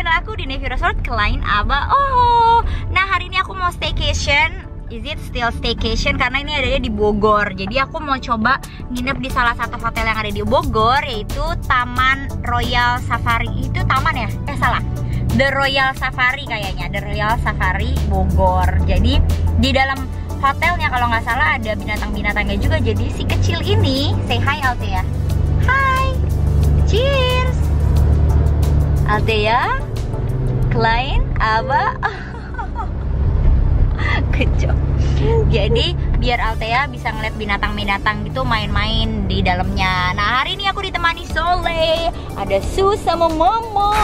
channel aku di Navy Resort Klein Aba. Oh, nah hari ini aku mau staycation. Is it still staycation? Karena ini adanya di Bogor. Jadi aku mau coba nginep di salah satu hotel yang ada di Bogor, yaitu Taman Royal Safari. Itu taman ya? Salah. The Royal Safari kayaknya. The Royal Safari Bogor. Jadi di dalam hotelnya kalau nggak salah ada binatang-binatangnya juga. Jadi si kecil ini, say hi Althea. Hi. Cheers. Althea, Klein Aba. Kecok. Jadi biar Althea bisa ngeliat binatang-binatang gitu, main-main di dalamnya. Nah hari ini aku ditemani Sole, ada Su sama Mama,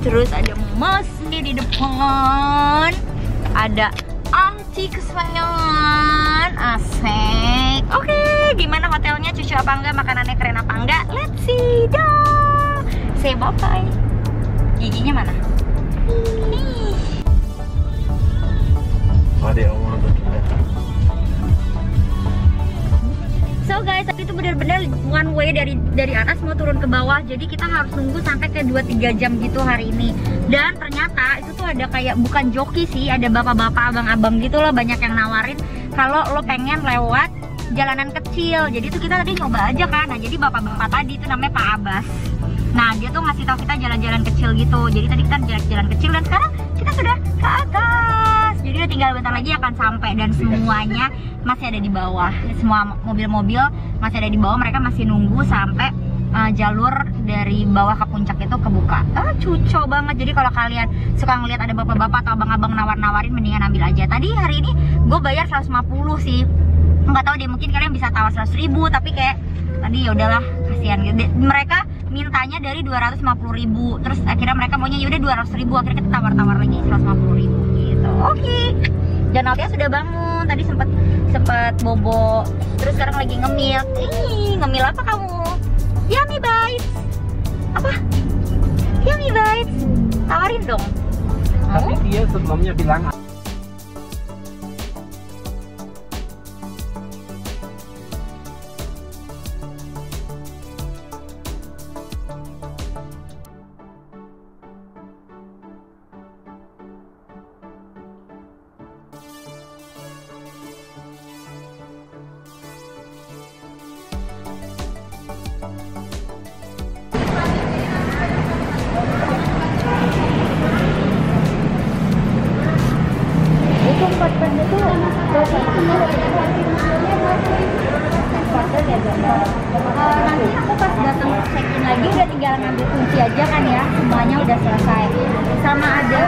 terus ada Masi di depan, ada Auntie kesayangan, asik. Oke, gimana hotelnya, cucu apa enggak, makanannya keren apa enggak? Let's see, dah. Say bye-bye. Giginya mana? So guys, itu benar-benar one way dari atas mau turun ke bawah. Jadi kita harus nunggu sampai ke 2-3 jam gitu hari ini. Dan ternyata itu tuh ada kayak, bukan joki sih, ada bapak-bapak, abang-abang gitu loh, banyak yang nawarin kalau lo pengen lewat jalanan kecil. Jadi tuh kita tadi nyoba aja kan. Nah jadi bapak-bapak tadi itu namanya Pak Abbas. Nah dia tuh ngasih tahu kita jalan-jalan kecil gitu. Jadi tadi kita jalan-jalan kecil dan sekarang kita sudah ke atas. Jadi tinggal bentar lagi akan sampai dan semuanya masih ada di bawah. Semua mobil-mobil masih ada di bawah. Mereka masih nunggu sampai jalur dari bawah ke puncak itu kebuka. Cuco banget. Jadi kalau kalian suka ngeliat ada bapak-bapak atau abang-abang nawar-nawarin, mendingan ambil aja. Tadi hari ini gue bayar 150 sih. Nggak tahu deh, mungkin kalian bisa tawar 100.000, tapi kayak tadi ya udahlah, kasihan gitu. Mereka mintanya dari 250.000, terus akhirnya mereka maunya yaudah 200.000, akhirnya kita tawar-tawar lagi 150.000 gitu. Oke. Dan Althea sudah bangun, tadi sempet bobo, terus sekarang lagi ngemil. Ngemil apa kamu? Yummy bites. Apa? Yummy bites. Tawarin dong. Tapi dia sebelumnya bilang nanti aku pas datang check-in lagi udah tinggal ngambil kunci aja kan ya, semuanya udah selesai. Sama ada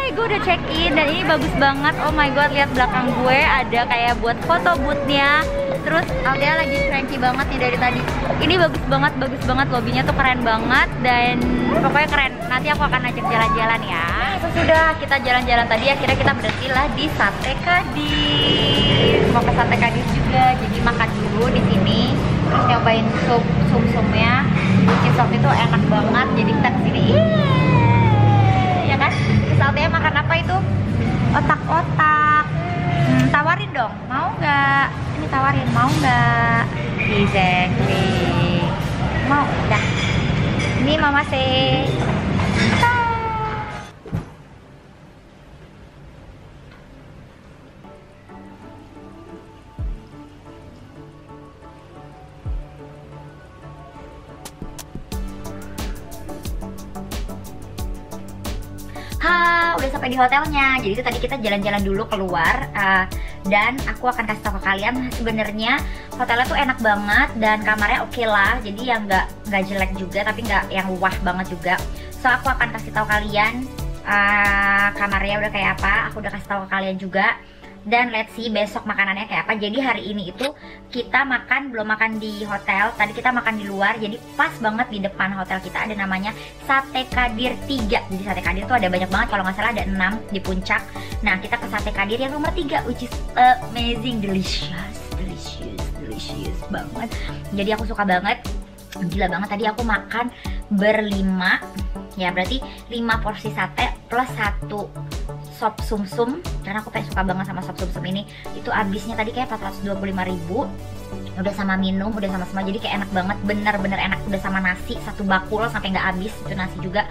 gue udah check in dan ini bagus banget. Oh my god, lihat belakang gue ada kayak buat foto boothnya. Terus Althea lagi cranky banget nih dari tadi. Ini bagus banget, lobbynya tuh keren banget dan pokoknya keren. Nanti aku akan ajak jalan-jalan ya. Sesudah kita jalan-jalan tadi, akhirnya kita berhenti lah di Sate Kadis. Mau ke Sate Kadis juga, jadi makan dulu di sini. Terus nyobain sum-sumnya. Sop itu enak banget, jadi kita kesini. Ya kan? Terus Althea makan apa itu? Otak-otak. Tawarin dong, mau nggak? Ini tawarin, mau nggak? Exactly. Mau, dah. Ini mama say. Udah sampai di hotelnya. Jadi itu tadi kita jalan-jalan dulu keluar dan aku akan kasih tahu ke kalian sebenarnya hotelnya tuh enak banget dan kamarnya oke lah. Jadi yang nggak jelek juga tapi nggak yang wah banget juga. So aku akan kasih tahu kalian kamarnya udah kayak apa. Aku udah kasih tahu ke kalian juga. Dan let's see besok makanannya kayak apa. Jadi hari ini itu kita belum makan di hotel. Tadi kita makan di luar. Jadi pas banget di depan hotel kita ada namanya Sate Kadir 3. Jadi Sate Kadir tuh ada banyak banget. Kalau nggak salah ada 6 di puncak. Nah kita ke Sate Kadir yang nomor 3, which is amazing, delicious banget. Jadi aku suka banget. Gila banget, tadi aku makan berlima. Ya berarti 5 porsi sate plus 1 sop sumsum karena aku pengen suka banget sama sop sumsum ini. Itu habisnya tadi kayak 425.000. Udah sama minum, udah sama semua, jadi kayak enak banget, bener-bener enak. Udah sama nasi satu bakul sampai nggak habis itu nasi juga.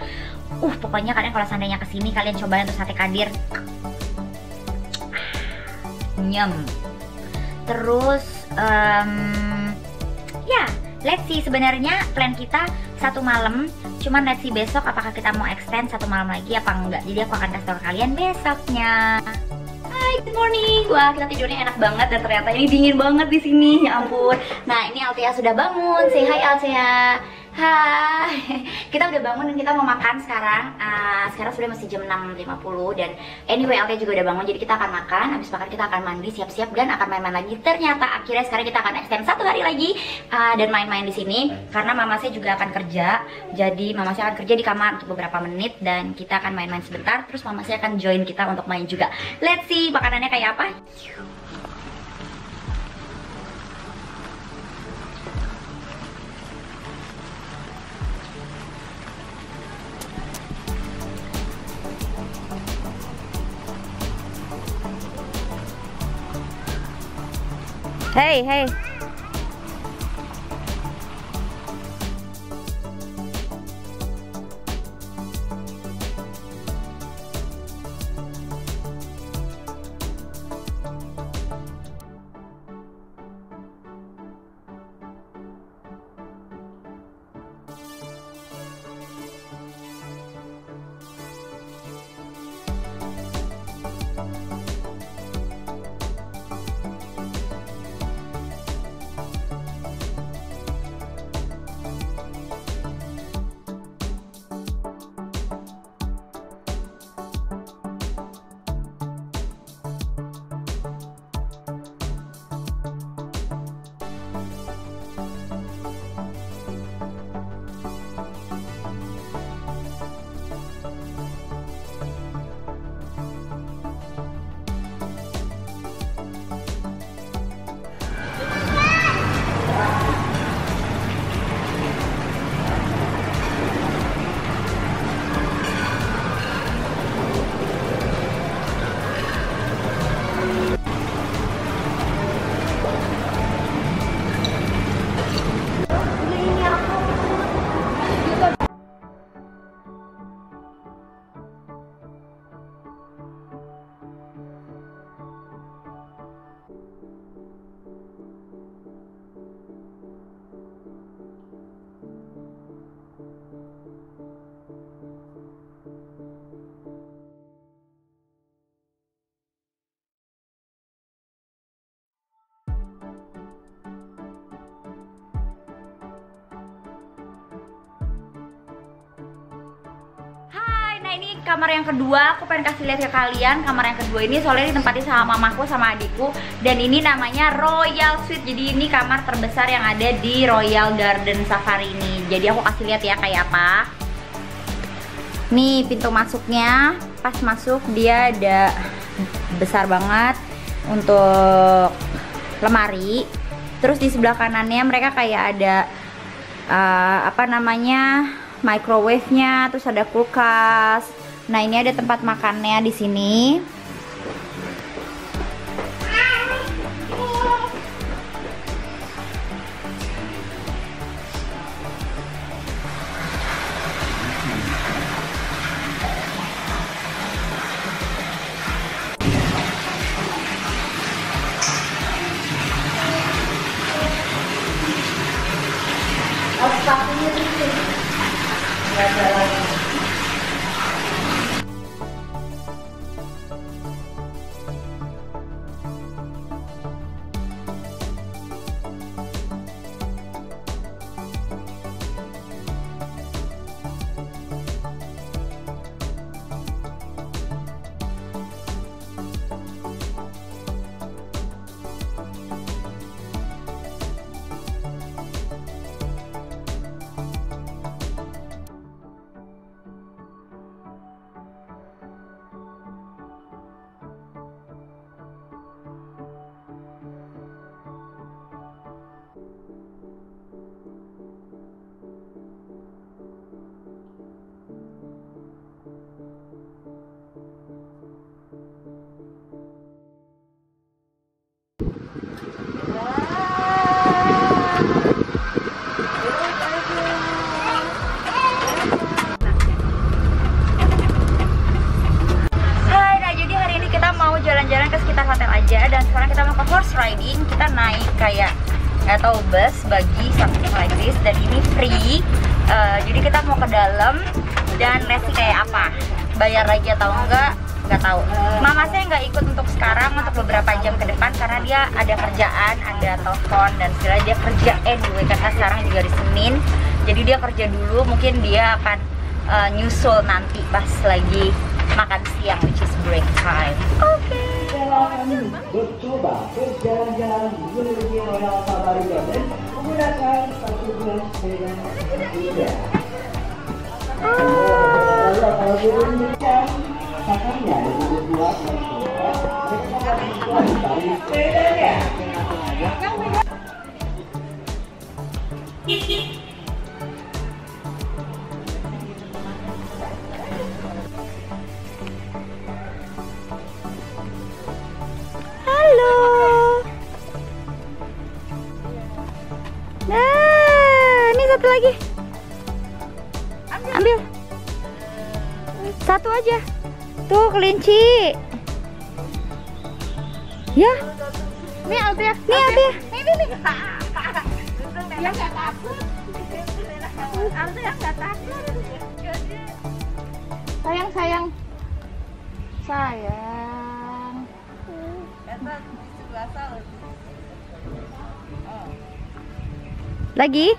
Pokoknya kalian kalau seandainya kesini kalian cobain untuk sate Kadir. Nyem. Terus ya let's see, sebenarnya plan kita 1 malam, cuman let's see besok apakah kita mau extend 1 malam lagi apa enggak. Jadi aku akan kasih tau ke kalian besoknya. Hai, good morning. Wah, kita tidurnya enak banget dan ternyata ini dingin banget di sini. Ya ampun. Nah, ini Althea sudah bangun. Say hi Althea. Hai. Kita udah bangun dan kita mau makan sekarang. Sekarang sudah masih jam 6.50 dan anyway Althea juga udah bangun, jadi kita akan makan. Habis makan kita akan mandi, siap-siap dan akan main-main lagi. Ternyata akhirnya sekarang kita akan extend 1 hari lagi dan main-main di sini karena mama saya juga akan kerja. Jadi mama saya akan kerja di kamar untuk beberapa menit dan kita akan main-main sebentar. Terus mama saya akan join kita untuk main juga. Let's see makanannya kayak apa. Hey, hey. Ini kamar yang kedua, aku pengen kasih lihat ke kalian. Kamar yang kedua ini soalnya ditempati sama mamaku sama adikku. Dan ini namanya Royal Suite. Jadi ini kamar terbesar yang ada di Royal Garden Safari ini. Jadi aku kasih lihat ya kayak apa. Nih pintu masuknya. Pas masuk dia ada besar banget untuk lemari. Terus di sebelah kanannya mereka kayak ada microwave-nya, terus ada kulkas. Nah, ini ada tempat makannya di sini. hotel aja. Dan sekarang kita mau ke horse riding. Kita naik kayak nggak tahu bus bagi something like this, dan ini free. Jadi kita mau ke dalam dan lesnya kayak apa, bayar lagi atau nggak tahu. Mama saya nggak ikut untuk sekarang, untuk beberapa jam ke depan karena dia ada kerjaan, ada telepon dan segala. Dia kerja anyway karena sekarang juga hari Senin, jadi dia kerja dulu. Mungkin dia akan nyusul nanti pas lagi makan siang, which is break time. Oke. Bercoba berjalan-jalan menuju Royal Safari Garden menggunakan satuan sepeda kuda. Kalau beruntung, sakarnya dengan buat dari sepedanya. Halo. Nah, ini satu lagi. Ambil. Satu aja. Tuh kelinci. Ya. Nih Altia. Nih Altia. Nih. Yang nggak takut. Altia nggak takut. Sayang. Lagi?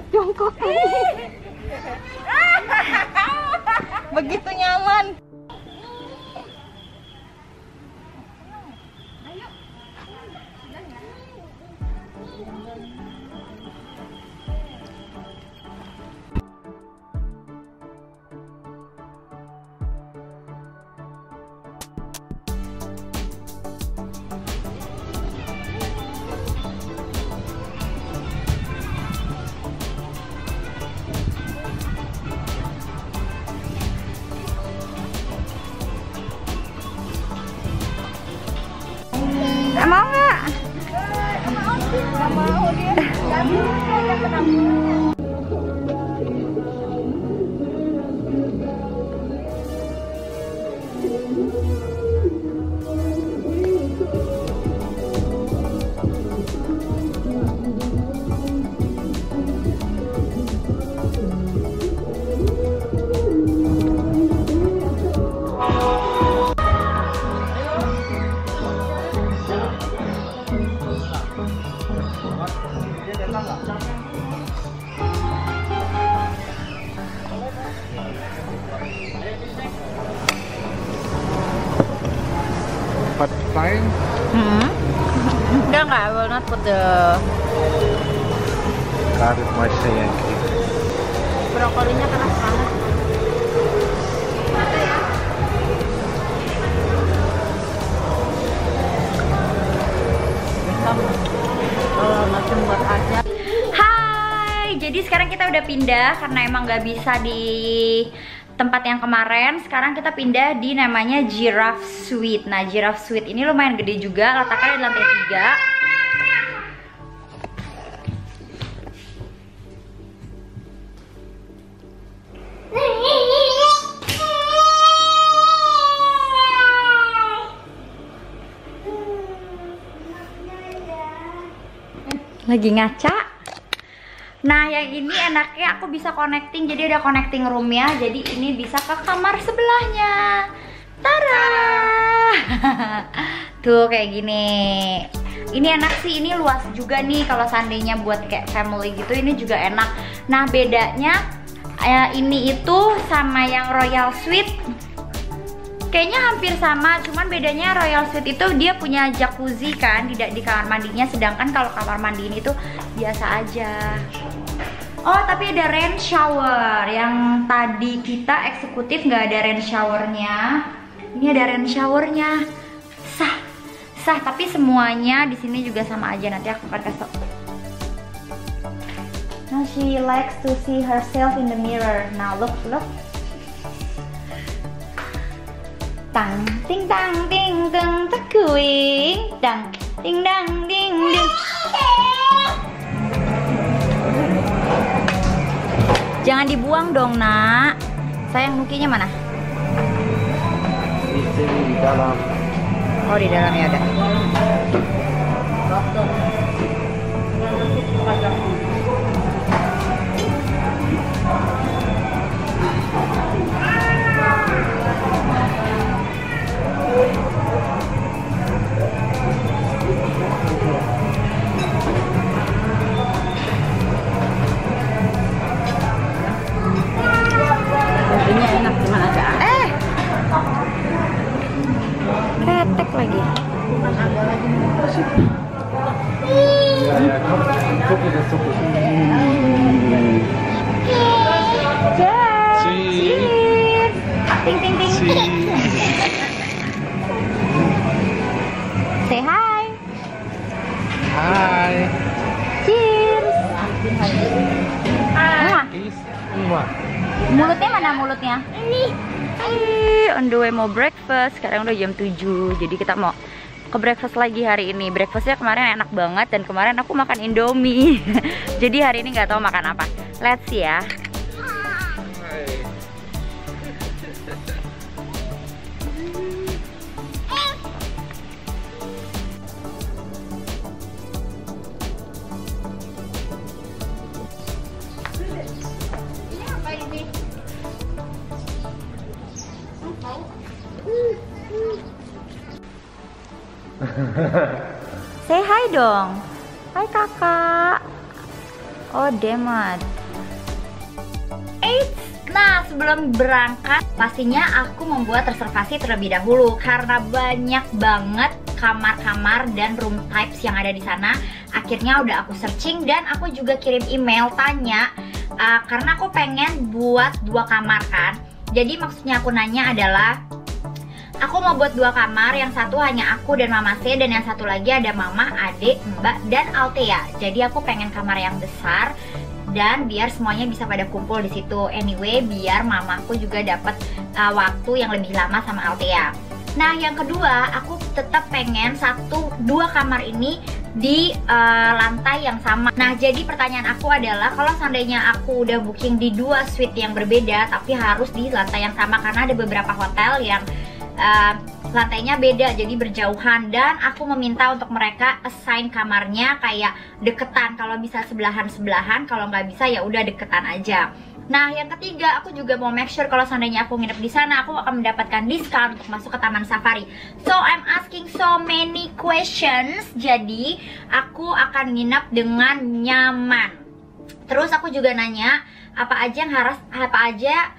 Jongkok. Begitu nyaman. Mau nggak? Nggak mau dia. But fine. Enggak, I will not put the Karet masih yang brokolinya keras banget. Macam buat aja. Hai, jadi sekarang kita udah pindah karena emang nggak bisa di tempat yang kemarin. Sekarang kita pindah di namanya Giraffe Suite. Nah, Giraffe Suite ini lumayan gede juga, letaknya di lantai 3. Lagi ngaca. Nah, yang ini enaknya aku bisa connecting, jadi ada connecting roomnya. Jadi ini bisa ke kamar sebelahnya. Tara. Tuh kayak gini. Ini enak sih, ini luas juga nih kalau seandainya buat kayak family gitu. Ini juga enak. Nah, bedanya ini itu sama yang Royal Suite kayaknya hampir sama, cuman bedanya Royal Suite itu dia punya jacuzzi kan di kamar mandinya, sedangkan kalau kamar mandi ini tuh biasa aja. Oh, tapi ada rain shower. Yang tadi kita eksekutif nggak ada rain showernya. Ini ada rain showernya. Sah, tapi semuanya di sini juga sama aja. Nanti aku akan kasih. Now she likes to see herself in the mirror. Now look. Tang ting tang ting teng tekuing tang ting dang ding ding. Jangan dibuang dong, Nak. Sayang, Nukinya mana? Di sini di dalam. Oh, di dalam ya ada. Kopinya enak cuma agak Kretek lagi. Ya, ya, kopi dan suku. Cheers. Cheers. Ting ting ting. Say hi. Hai. Cheers. Is Ima. Mulutnya mana mulutnya? Ini. On the way mau breakfast. Sekarang udah jam 7. Jadi kita mau ke breakfast lagi hari ini. Breakfastnya kemarin enak banget dan kemarin aku makan Indomie. Jadi hari ini nggak tahu makan apa. Let's see ya. Say hi dong. Hai kakak. Oh demat. Nah sebelum berangkat pastinya aku membuat reservasi terlebih dahulu karena banyak banget kamar-kamar dan room types yang ada di sana. Akhirnya udah aku searching dan aku juga kirim email tanya karena aku pengen buat 2 kamar kan. Jadi maksudnya aku nanya adalah aku mau buat 2 kamar, yang satu hanya aku dan Mama C, dan yang satu lagi ada Mama, Adik, Mbak, dan Altea. Jadi aku pengen kamar yang besar dan biar semuanya bisa pada kumpul di situ. Anyway, biar mamaku juga dapat waktu yang lebih lama sama Altea. Nah, yang kedua, aku tetap pengen 1-2 kamar ini di lantai yang sama. Nah, jadi pertanyaan aku adalah kalau seandainya aku udah booking di 2 suite yang berbeda tapi harus di lantai yang sama, karena ada beberapa hotel yang lantainya beda jadi berjauhan, dan aku meminta untuk mereka assign kamarnya kayak deketan, kalau bisa sebelahan-sebelahan, kalau nggak bisa ya udah deketan aja. Nah, yang ketiga, aku juga mau make sure kalau seandainya aku nginep di sana, aku akan mendapatkan diskon untuk masuk ke Taman Safari. So, I'm asking so many questions. Jadi, aku akan nginep dengan nyaman. Terus aku juga nanya apa aja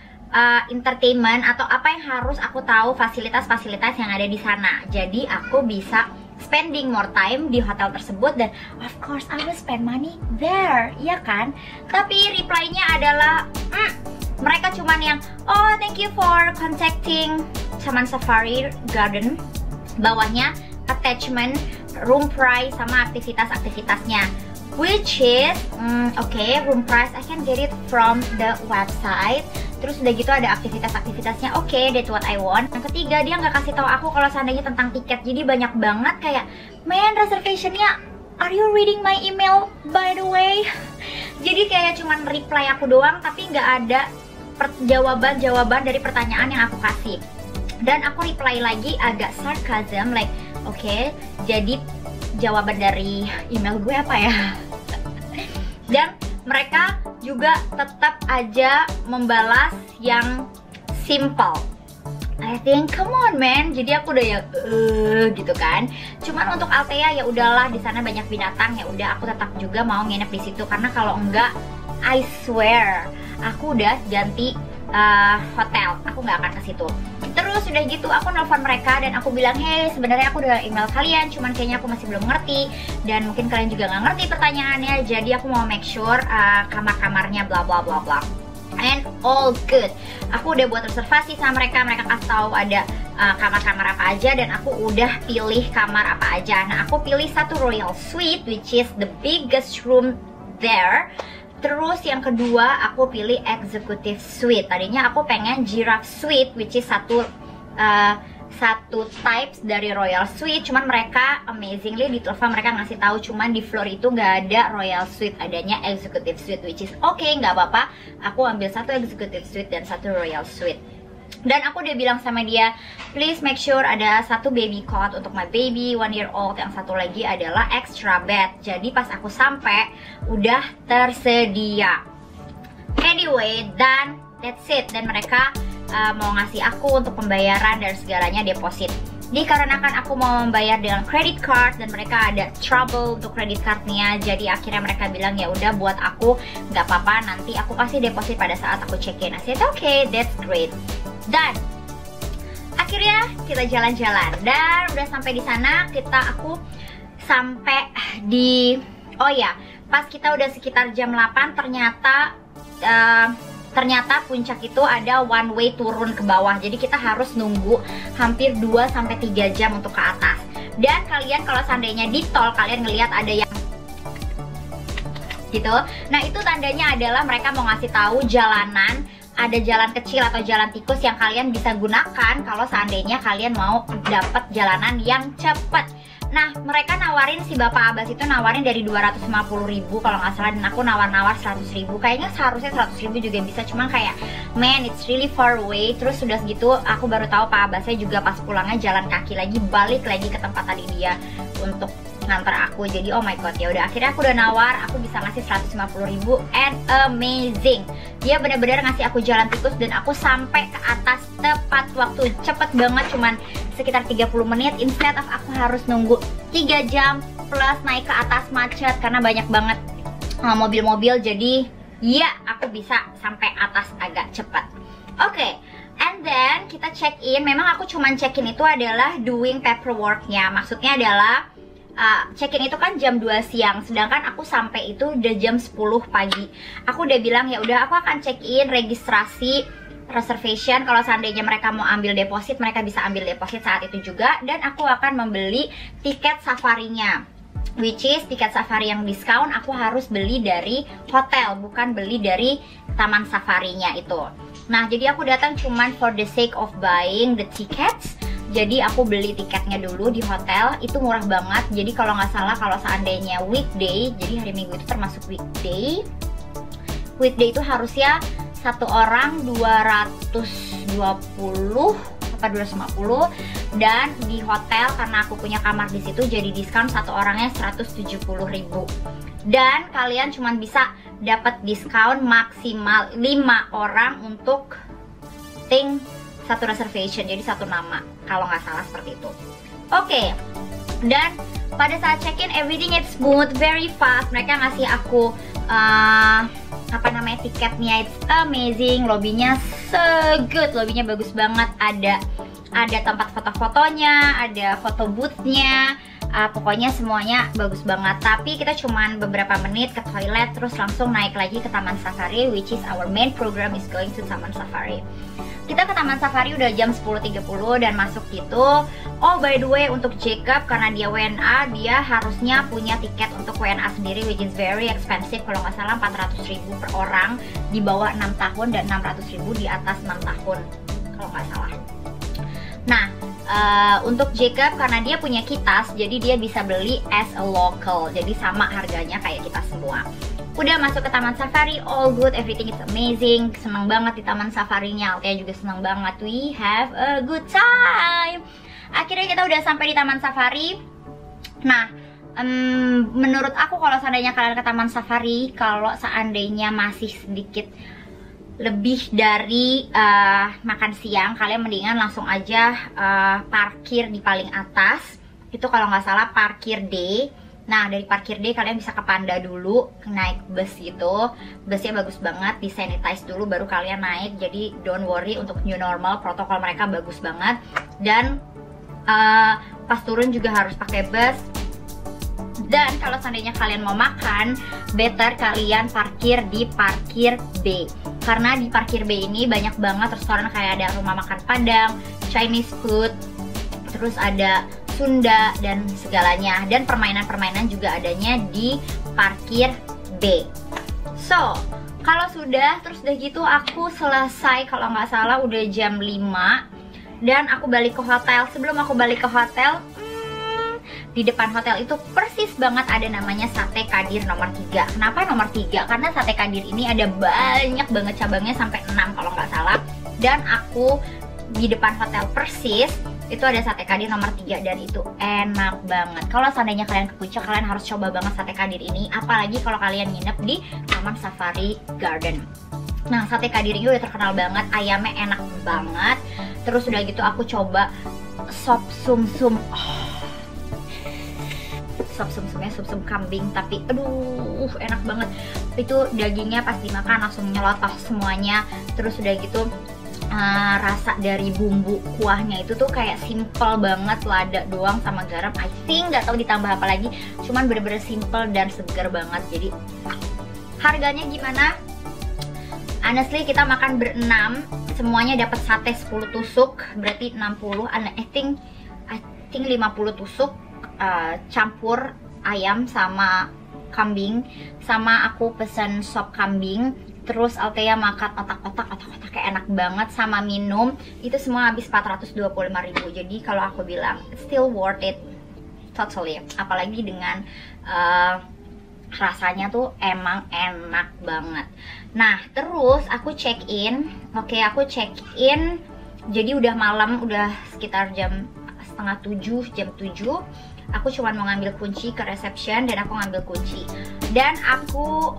entertainment atau apa yang harus aku tahu fasilitas-fasilitas yang ada di sana. Jadi aku bisa spending more time di hotel tersebut, dan of course I will spend money there, ya kan? Tapi reply-nya adalah mereka cuman yang oh thank you for contacting Taman Safari Garden, bawahnya attachment, room price sama aktivitas-aktivitasnya. Which is okay, room price I can get it from the website. Terus udah gitu ada aktivitas-aktivitasnya. Oke, that's what I want. Yang ketiga, dia nggak kasih tahu aku kalau seandainya tentang tiket. Jadi banyak banget kayak, man, reservationnya, are you reading my email by the way? Jadi kayak cuman reply aku doang, tapi nggak ada jawaban dari pertanyaan yang aku kasih. Dan aku reply lagi agak sarcasm, like, okay, jadi jawaban dari email gue apa ya? Dan mereka juga tetap aja membalas yang simple. I think come on man. Jadi aku udah ya gitu kan. Cuman untuk Altea ya udahlah, di sana banyak binatang, ya udah aku tetap juga mau nginep di situ, karena kalau enggak I swear aku udah ganti hotel, aku nggak akan ke situ. Terus udah gitu aku nelfon mereka dan aku bilang, hey sebenarnya aku udah email kalian, cuman kayaknya aku masih belum ngerti dan mungkin kalian juga nggak ngerti pertanyaannya, jadi aku mau make sure kamar-kamarnya bla bla bla bla. And all good. Aku udah buat reservasi sama mereka, mereka kasih tahu ada kamar-kamar apa aja, dan aku udah pilih kamar apa aja. Nah, aku pilih satu royal suite which is the biggest room there. Terus yang kedua aku pilih executive suite. Tadinya aku pengen giraffe suite which is satu satu types dari Royal Suite, cuman mereka amazingly di telepon mereka ngasih tahu cuman di floor itu nggak ada Royal Suite, adanya Executive Suite, which is okay, nggak apa-apa. Aku ambil satu Executive Suite dan satu Royal Suite. Dan aku udah bilang sama dia, please make sure ada satu baby cot untuk my baby 1 year old, yang satu lagi adalah extra bed. Jadi pas aku sampai udah tersedia. Anyway, dan that's it. Dan mereka mau ngasih aku untuk pembayaran dan segalanya deposit. Dikarenakan aku mau membayar dengan credit card dan mereka ada trouble untuk credit cardnya, jadi akhirnya mereka bilang ya udah buat aku nggak apa-apa, nanti aku kasih deposit pada saat aku check in. I said okay, that's great. Dan akhirnya kita jalan-jalan dan udah sampai di sana. Aku sampai di, oh ya, pas kita udah sekitar jam 8 ternyata puncak itu ada one way turun ke bawah. Jadi kita harus nunggu hampir 2-3 jam untuk ke atas. Dan kalian kalau seandainya di tol kalian ngelihat ada yang gitu, nah itu tandanya adalah mereka mau ngasih tahu jalanan, ada jalan kecil atau jalan tikus yang kalian bisa gunakan kalau seandainya kalian mau dapat jalanan yang cepat. Nah, mereka nawarin, si Bapak Abbas itu nawarin dari 250.000 kalau nggak salah, dan aku nawar-nawar 100.000. Kayaknya seharusnya 100.000 juga bisa, cuman kayak man, it's really far away. Terus sudah segitu aku baru tahu Pak Abbasnya juga pas pulangnya jalan kaki lagi, balik lagi ke tempat tadi dia untuk nganter aku. Jadi oh my god, ya udah akhirnya aku udah nawar, aku bisa ngasih 150.000 and amazing. Dia benar-benar ngasih aku jalan tikus dan aku sampai ke atas tepat waktu, cepet banget, cuman sekitar 30 menit instead of aku harus nunggu 3 jam plus naik ke atas macet karena banyak banget mobil-mobil. Jadi ya aku bisa sampai atas agak cepat. Oke, and then kita check in. Memang aku cuman check in itu adalah doing paperworknya, maksudnya adalah check-in itu kan jam 2 siang, sedangkan aku sampai itu udah jam 10 pagi. Aku udah bilang ya udah aku akan check-in, registrasi, reservation. Kalau seandainya mereka mau ambil deposit, mereka bisa ambil deposit saat itu juga. Dan aku akan membeli tiket safarinya, which is tiket safari yang diskon. Aku harus beli dari hotel, bukan beli dari taman safarinya itu. Nah, jadi aku datang cuman for the sake of buying the tickets. Jadi aku beli tiketnya dulu di hotel, itu murah banget. Jadi kalau nggak salah kalau seandainya weekday, jadi hari Minggu itu termasuk weekday. Weekday itu harusnya satu orang 220 apa 250, dan di hotel karena aku punya kamar di situ jadi diskon satu orangnya 170.000. Dan kalian cuma bisa dapat diskon maksimal 5 orang untuk satu reservation, jadi satu nama kalau nggak salah seperti itu. Oke, dan pada saat check-in everything is smooth, very fast. Mereka ngasih aku tiketnya, it's amazing. Lobbynya so good, lobbynya bagus banget. Ada tempat foto-fotonya, ada foto boothnya. Pokoknya semuanya bagus banget. Tapi kita cuman beberapa menit ke toilet, terus langsung naik lagi ke Taman Safari, which is our main program is going to Taman Safari. Kita ke Taman Safari udah jam 10.30 dan masuk gitu. Oh by the way, untuk Jacob karena dia WNA, dia harusnya punya tiket untuk WNA sendiri, which is very expensive. Kalau nggak salah 400.000 per orang di bawah 6 tahun dan 600.000 di atas 6 tahun kalau nggak salah. Nah, untuk Jacob karena dia punya kitas, jadi dia bisa beli as a local, jadi sama harganya kayak kita semua. Udah masuk ke Taman Safari, all good, everything is amazing. Seneng banget di Taman Safarinya, Altea juga seneng banget. We have a good time. Akhirnya kita udah sampai di Taman Safari. Nah, menurut aku kalau seandainya kalian ke Taman Safari, kalau seandainya masih sedikit lebih dari makan siang, kalian mendingan langsung aja parkir di paling atas. Itu kalau nggak salah parkir D. Nah, dari parkir D kalian bisa ke Panda dulu, naik bus gitu. Busnya bagus banget, di sanitize dulu baru kalian naik. Jadi don't worry, untuk new normal protokol mereka bagus banget. Dan pas turun juga harus pakai bus. Dan kalau seandainya kalian mau makan, better kalian parkir di parkir B. Karena di parkir B ini banyak banget restoran, kayak ada rumah makan Padang, Chinese food, terus ada Sunda dan segalanya, dan permainan-permainan juga adanya di parkir B. So, kalau sudah, terus udah gitu aku selesai kalau nggak salah udah jam 5. Dan aku balik ke hotel. Sebelum aku balik ke hotel, di depan hotel itu persis banget ada namanya Sate Kadir nomor 3. Kenapa nomor 3? Karena Sate Kadir ini ada banyak banget cabangnya, sampai 6 kalau nggak salah. Dan aku di depan hotel persis itu ada Sate Kadir nomor 3 dan itu enak banget. Kalau seandainya kalian ke Puncak, kalian harus coba banget Sate Kadir ini, apalagi kalau kalian nginep di Taman Safari Garden. Nah, Sate Kadir ini udah terkenal banget, ayamnya enak banget. Terus udah gitu aku coba sop sumsum. Sop sumsumnya sum kambing, tapi aduh enak banget. Itu dagingnya pas dimakan langsung nyelotoh semuanya. Terus udah gitu rasa dari bumbu kuahnya itu tuh kayak simple banget, lada doang sama garam. I think nggak tahu ditambah apa lagi, cuman bener-bener simple dan segar banget. Jadi harganya gimana? Honestly kita makan berenam, semuanya dapat sate 10 tusuk, berarti 60. I think 50 tusuk campur ayam sama kambing. Sama aku pesen sop kambing. Terus Althea makan otak-otak kayak enak banget, sama minum. Itu semua habis 425.000. Jadi kalau aku bilang still worth it totally. Apalagi dengan rasanya tuh emang enak banget. Nah, terus aku check in. Oke, aku check in. Jadi udah malam, udah sekitar jam setengah 7, jam 7. Aku cuma mau ngambil kunci ke reception dan aku ngambil kunci. Dan aku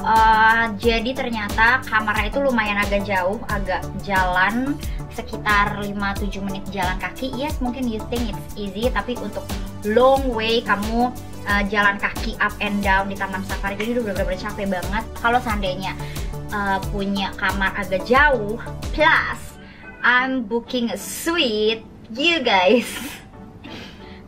jadi ternyata kamarnya itu lumayan agak jauh, agak jalan sekitar 5-7 menit jalan kaki. Yes, mungkin you think it's easy, tapi untuk long way kamu jalan kaki up and down di Taman Safari, jadi udah bener-bener capek banget. Kalau seandainya punya kamar agak jauh, plus I'm booking a suite, you guys,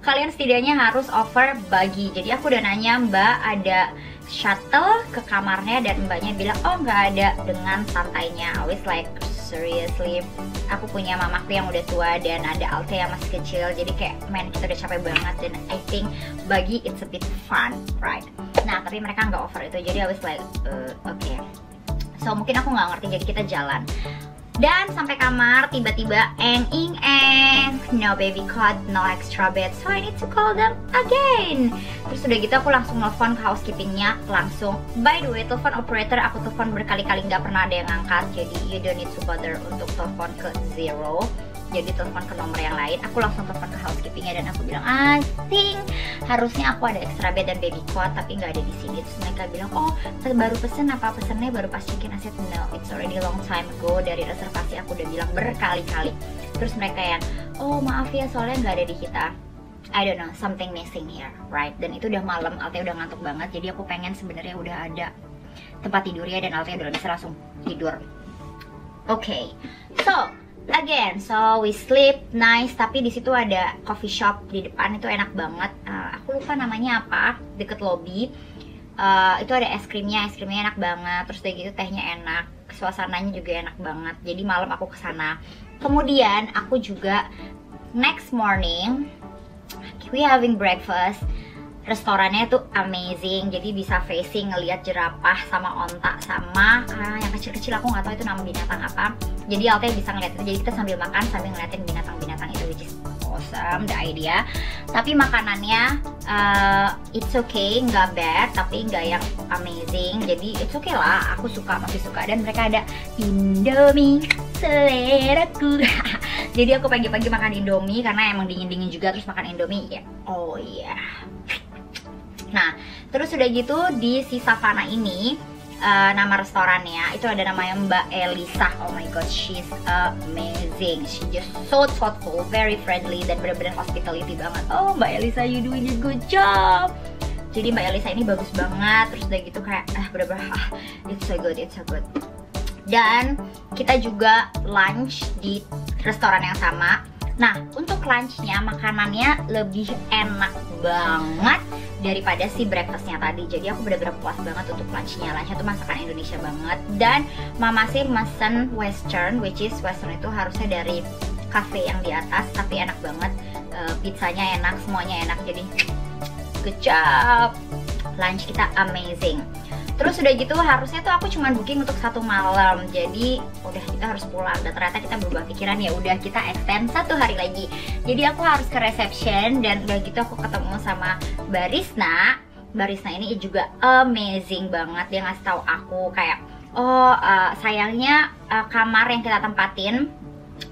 kalian setidaknya harus over bagi. Jadi aku udah nanya Mbak ada shuttle ke kamarnya, dan Mbaknya bilang oh nggak ada, dengan santainya. I was like seriously, aku punya mamaku yang udah tua dan ada Althea yang masih kecil, jadi kayak man kita udah capek banget, dan I think bagi it's a bit fun, right? Nah tapi mereka nggak offer itu, jadi I was like okay. So mungkin aku nggak ngerti, jadi kita jalan. Dan sampai kamar tiba-tiba no baby cot, no extra bed, so I need to call them again. Terus udah gitu aku langsung nelfon ke housekeepingnya langsung. By the way, telepon operator aku telepon berkali-kali nggak pernah ada yang ngangkat, jadi you don't need to bother untuk telepon ke 0. Jadi telepon ke nomor yang lain. Aku langsung telepon ke housekeepingnya dan aku bilang I think harusnya aku ada extra bed dan baby cot, tapi nggak ada di sini. Terus mereka bilang oh baru pesen apa, pesennya baru pas check-in. I said no, it's already long time ago, dari reservasi aku udah bilang berkali-kali. Terus mereka yang oh maaf ya soalnya nggak ada di kita. I don't know, something missing here, right? Dan itu udah malam, Althea udah ngantuk banget, jadi aku pengen sebenarnya udah ada tempat tidurnya dan Althea udah bisa langsung tidur. Okay, so we sleep nice. Tapi di situ ada coffee shop di depan, itu enak banget. Aku lupa namanya apa, deket lobby. Itu ada es krimnya enak banget. Terus udah gitu tehnya enak, suasananya juga enak banget. Jadi malam aku kesana. Kemudian aku juga next morning we having breakfast. Restorannya tuh amazing, jadi bisa facing ngelihat jerapah sama onta sama yang kecil-kecil, aku nggak tahu itu nama binatang apa. Jadi Althea bisa ngeliat itu, jadi kita sambil makan sambil ngeliatin binatang-binatang itu, which is awesome, the idea. Tapi makanannya it's okay, nggak bad, tapi nggak yang amazing. Jadi it's okay lah, aku suka, masih suka. Dan mereka ada Indomie seleraku. Jadi aku pagi-pagi makan Indomie karena emang dingin-dingin juga, terus makan Indomie ya. Oh iya. Nah, terus udah gitu di si Savana ini nama restorannya itu ada namanya Mbak Elisa. Oh my god, she's amazing. She just so thoughtful, very friendly, dan bener-bener hospitality banget. Oh Mbak Elisa, you doing a good job. Jadi Mbak Elisa ini bagus banget. Terus udah gitu kayak bener-bener it's so good, it's so good. Dan kita juga lunch di restoran yang sama. Nah, untuk lunchnya makanannya lebih enak banget daripada si breakfastnya tadi. Jadi aku bener-bener puas banget untuk lunchnya. Lunchnya tuh masakan Indonesia banget. Dan mama sih mesen western, which is western itu harusnya dari cafe yang di atas, tapi enak banget. Pizzanya enak, semuanya enak. Jadi good job. Lunch kita amazing. Terus udah gitu harusnya tuh aku cuma booking untuk 1 malam. Jadi udah kita harus pulang. Dan ternyata kita berubah pikiran, ya udah kita extend 1 hari lagi. Jadi aku harus ke reception dan udah gitu aku ketemu sama Barisna. Barisna ini juga amazing banget. Dia ngasih tahu aku kayak sayangnya kamar yang kita tempatin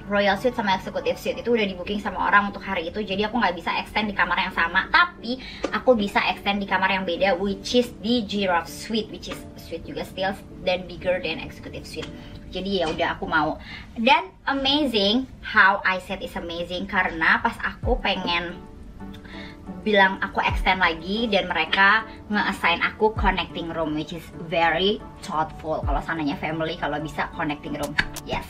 Royal Suite sama Executive Suite itu udah di booking sama orang untuk hari itu. Jadi aku nggak bisa extend di kamar yang sama, tapi aku bisa extend di kamar yang beda, which is di Giraffe Suite, which is suite juga still dan bigger than Executive Suite. Jadi ya udah aku mau. Dan amazing, how I said is amazing, karena pas aku pengen bilang aku extend lagi dan mereka nge-assign aku connecting room, which is very thoughtful. Kalau sananya family, kalau bisa connecting room, yes.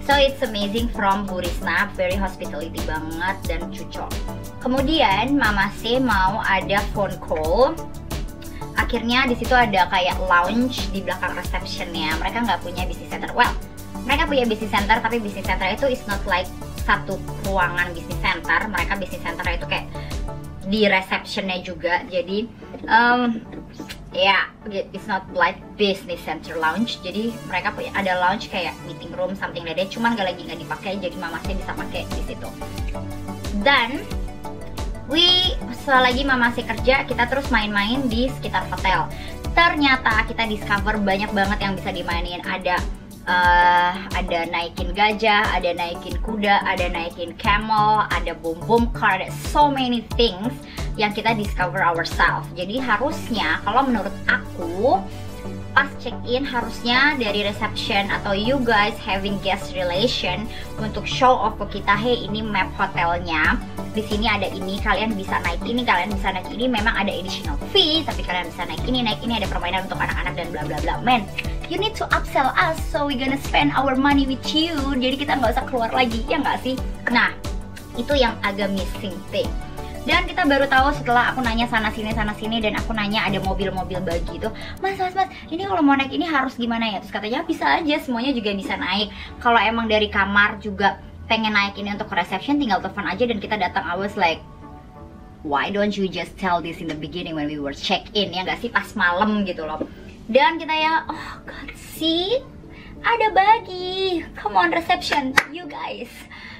So it's amazing from Bu Risna, very hospitality banget dan cucok. Kemudian Mama C mau ada phone call. Akhirnya di situ ada kayak lounge di belakang receptionnya. Mereka nggak punya business center. Well, mereka punya business center, tapi business center itu is not like satu ruangan business center. Mereka business center itu kayak di receptionnya juga. Jadi it's not like business center lounge. Jadi mereka punya ada lounge kayak meeting room something like that. Cuman nggak dipakai. Jadi Mama saya bisa pakai di situ. Dan setelah lagi Mama saya kerja, kita terus main-main di sekitar hotel. Ternyata kita discover banyak banget yang bisa dimainin. Ada naikin gajah, ada naikin kuda, ada naikin camel, ada boom car, ada so many things yang kita discover ourselves. Jadi harusnya kalau menurut aku pas check-in harusnya dari reception atau you guys having guest relation untuk show off ke kita, hey ini map hotelnya, di sini ada ini, kalian bisa naik ini, kalian bisa naik ini, memang ada additional fee tapi kalian bisa naik ini, ada permainan untuk anak-anak dan bla bla bla. Man, you need to upsell us so we gonna spend our money with you. Jadi kita nggak usah keluar lagi, ya nggak sih? Nah, itu yang agak missing thing. Dan kita baru tahu setelah aku nanya sana sini dan aku nanya ada mobil-mobil bagi itu, mas, ini kalau mau naik ini harus gimana ya? Terus katanya bisa aja, semuanya juga bisa naik. Kalau emang dari kamar juga pengen naik ini untuk reception, tinggal telepon aja dan kita datang. I was like, why don't you just tell this in the beginning when we were check in, ya nggak sih, pas malam gitu loh. Dan kita ya, oh god, see, ada bagi, come on reception, you guys.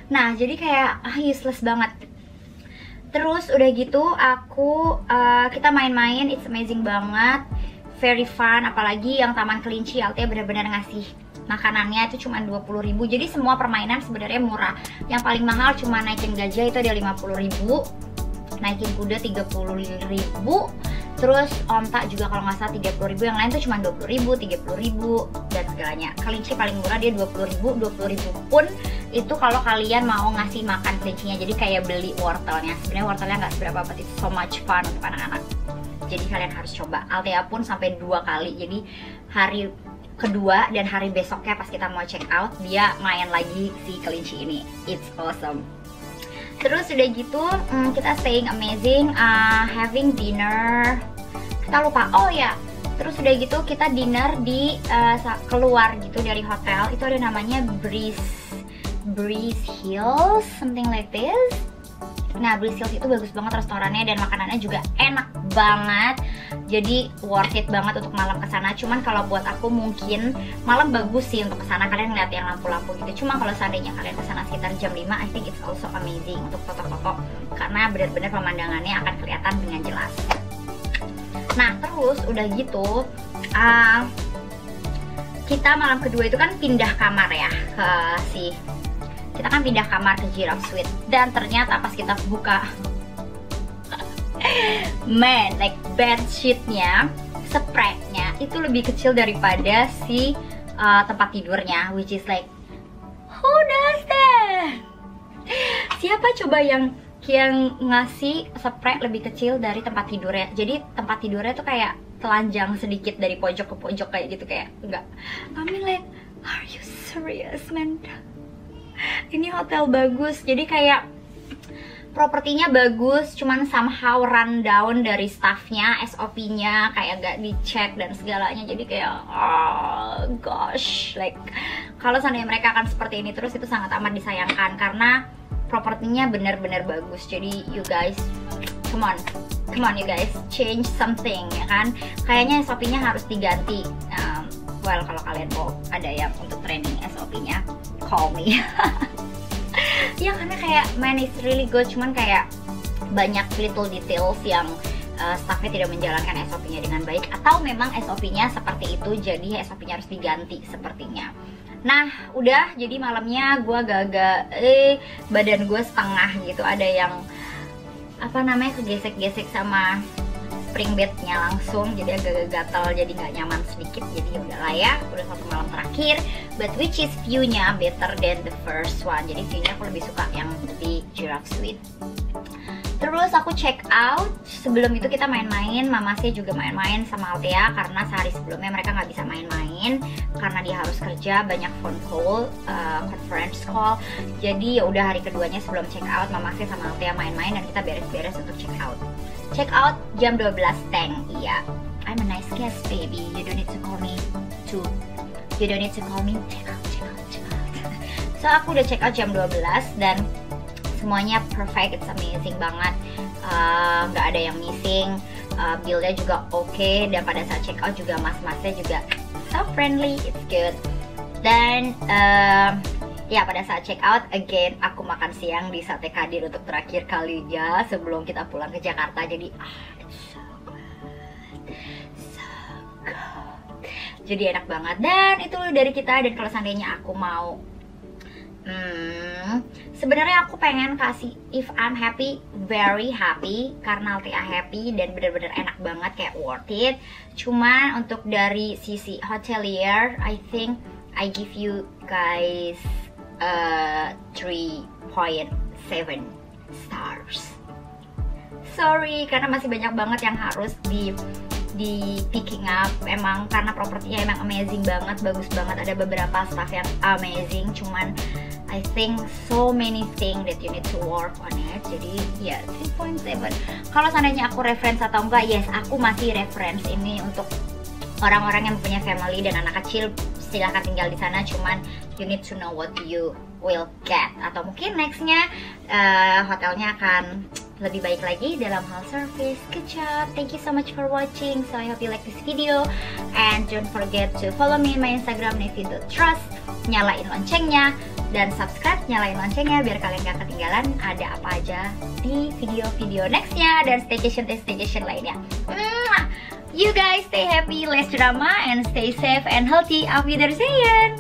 Nah jadi kayak useless banget. Terus udah gitu kita main-main, it's amazing banget, very fun. Apalagi yang Taman Kelinci, Altea benar-benar ngasih makanannya itu cuma 20.000. Jadi semua permainan sebenarnya murah. Yang paling mahal cuma naikin gajah itu ada 50.000, naikin kuda 30.000, terus onta juga kalau nggak salah 30.000, yang lain tuh cuma 20.000, 30.000 dan segalanya. Kelinci paling murah dia 20.000 pun itu kalau kalian mau ngasih makan kelincinya. Jadi kayak beli wortelnya, sebenarnya wortelnya nggak seberapa, but it's so much fun untuk anak-anak. Jadi kalian harus coba. Altea pun sampai 2 kali. Jadi hari kedua dan hari besoknya pas kita mau check out, dia main lagi si kelinci ini. It's awesome. Terus udah gitu kita staying amazing, having dinner. Kita lupa, oh ya, terus udah gitu kita dinner di keluar gitu dari hotel. Itu ada namanya Breeze Hills, something like this. Nah, Breeze Hills itu bagus banget restorannya dan makanannya juga enak banget. Jadi worth it banget untuk malam kesana. Cuman kalau buat aku mungkin malam bagus sih untuk kesana, kalian ngeliat yang lampu-lampu gitu. Cuma kalau seandainya kalian kesana sekitar jam 5, I think it's also amazing untuk foto-foto, karena benar-benar pemandangannya akan kelihatan dengan jelas. Nah terus udah gitu kita malam kedua itu kan pindah kamar ya kita kan pindah kamar ke Giraffe Suite. Dan ternyata pas kita buka man, like bed sheetnya, spreadnya itu lebih kecil daripada si tempat tidurnya, which is like, who does that? Siapa coba yang ngasih spread lebih kecil dari tempat tidurnya? Jadi tempat tidurnya tuh kayak telanjang sedikit dari pojok ke pojok kayak gitu, kayak enggak. I mean like, are you serious man? Ini hotel bagus, jadi kayak propertinya bagus, cuman somehow run down dari staffnya, SOP-nya kayak gak dicek dan segalanya. Jadi kayak oh gosh, like kalau seandainya mereka akan seperti ini terus itu sangat amat disayangkan, karena propertinya benar-benar bagus. Jadi you guys, come on, come on you guys, change something ya kan. Kayaknya SOP-nya harus diganti. Well, kalau kalian mau ada yang untuk training SOP-nya, call me. Ya karena kayak man is really good, cuman kayak banyak little details yang staffnya tidak menjalankan SOP-nya dengan baik, atau memang SOP-nya seperti itu, jadi SOP-nya harus diganti sepertinya. Nah udah, jadi malamnya gue agak-agak badan gue setengah gitu, ada yang apa namanya kegesek-gesek sama spring bednya langsung, jadi agak gatal, jadi nggak nyaman sedikit. Jadi ya udahlah ya, udah 1 malam terakhir, but which is view-nya better than the first one. Jadi view-nya aku lebih suka yang di Giraffe Suite. Terus aku check out, sebelum itu kita main-main, Mama Sih juga main-main sama Althea, karena sehari sebelumnya mereka nggak bisa main-main karena dia harus kerja, banyak phone call, conference call. Jadi ya udah hari keduanya sebelum check out, Mama Sih sama Althea main-main dan kita beres-beres untuk check out. Check out jam 12 teng, iya. I'm a nice guest baby, you don't need to call me to, you don't need to call me check out. So aku udah check out jam 12 dan semuanya perfect, it's amazing banget, nggak ada yang missing, billnya juga oke, dan pada saat check out juga mas-masnya juga so friendly, it's good. Dan ya pada saat check out, again aku makan siang di Sate Kadir untuk terakhir kalinya sebelum kita pulang ke Jakarta. Jadi it's so good, jadi enak banget. Dan itu dari kita. Dan kalau seandainya aku mau sebenarnya aku pengen kasih if I'm happy, very happy, karena Althea happy dan bener-bener enak banget, kayak worth it. Cuman untuk dari sisi hotelier, I think I give you guys 3.7 stars. Sorry, karena masih banyak banget yang harus di picking up. Emang karena propertinya emang amazing banget, bagus banget, ada beberapa staff yang amazing, cuman I think so many things that you need to work on it. Jadi ya 3.7. Kalau seandainya aku reference atau enggak, yes aku masih reference ini untuk orang-orang yang punya family dan anak kecil, silahkan tinggal di sana. Cuman you need to know what you will get, atau mungkin nextnya hotelnya akan lebih baik lagi dalam hal service. Good job, thank you so much for watching. So I hope you like this video, and don't forget to follow me in my Instagram Nevi.trust, nyalain loncengnya dan subscribe, nyalain loncengnya biar kalian gak ketinggalan ada apa aja di video-video nextnya dan staycation lainnya. You guys stay happy, less drama, and stay safe and healthy. Auf Wiedersehen!